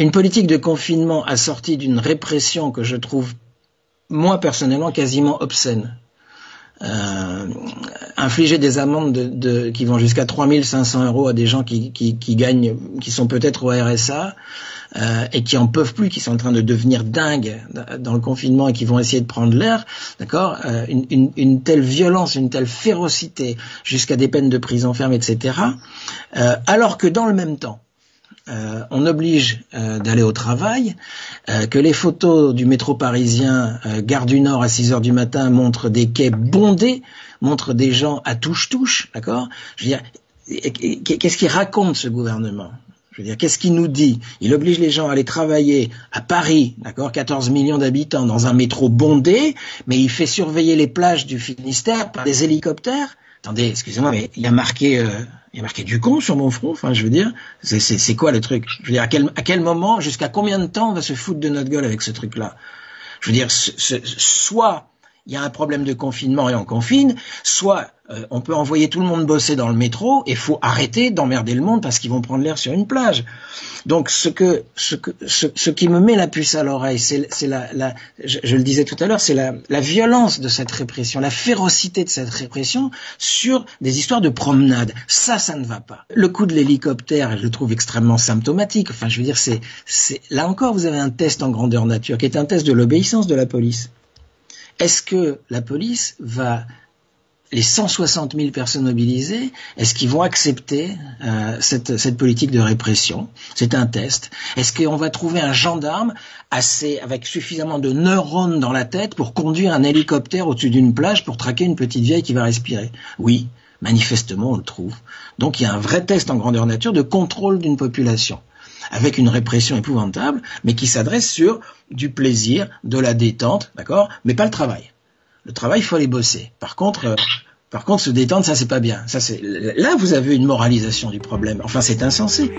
une politique de confinement assortie d'une répression que je trouve, moi personnellement, quasiment obscène. Infliger des amendes qui vont jusqu'à 3500 € à des gens qui gagnent, qui sont peut-être au RSA, et qui en peuvent plus, qui sont en train de devenir dingues dans le confinement et qui vont essayer de prendre l'air, d'accord, une telle violence, une telle férocité, jusqu'à des peines de prison ferme, etc. Alors que dans le même temps, on oblige d'aller au travail, que les photos du métro parisien, gare du Nord à 6 heures du matin montrent des quais bondés, montrent des gens à touche-touche, d'accord? Je veux dire, qu'est-ce qu'il raconte ce gouvernement? Je veux dire, qu'est-ce qu'il nous dit? Il oblige les gens à aller travailler à Paris, d'accord, 14 millions d'habitants, dans un métro bondé, mais il fait surveiller les plages du Finistère par des hélicoptères. Attendez, excusez-moi, mais il y a marqué du con sur mon front. Enfin, je veux dire, c'est quoi le truc? Je veux dire, à quel moment, jusqu'à combien de temps on va se foutre de notre gueule avec ce truc-là? Je veux dire, soit il y a un problème de confinement et on confine, soit on peut envoyer tout le monde bosser dans le métro et faut arrêter d'emmerder le monde parce qu'ils vont prendre l'air sur une plage. Donc ce qui me met la puce à l'oreille, c'est je le disais tout à l'heure, c'est la violence de cette répression, la férocité de cette répression sur des histoires de promenade. Ça ne va pas. Le coup de l'hélicoptère, je le trouve extrêmement symptomatique. Enfin, je veux dire, c'est là encore, vous avez un test en grandeur nature qui est un test de l'obéissance de la police. Est-ce que la police va, les 160 000 personnes mobilisées, est-ce qu'ils vont accepter cette politique de répression? C'est un test. Est-ce qu'on va trouver un gendarme avec suffisamment de neurones dans la tête pour conduire un hélicoptère au-dessus d'une plage pour traquer une petite vieille qui va respirer? Oui, manifestement on le trouve. Donc il y a un vrai test en grandeur nature de contrôle d'une population, avec une répression épouvantable, mais qui s'adresse sur du plaisir, de la détente, d'accord, mais pas le travail. Le travail, il faut aller bosser. Par contre, se détendre, ça c'est pas bien. Là, vous avez une moralisation du problème. Enfin, c'est insensé.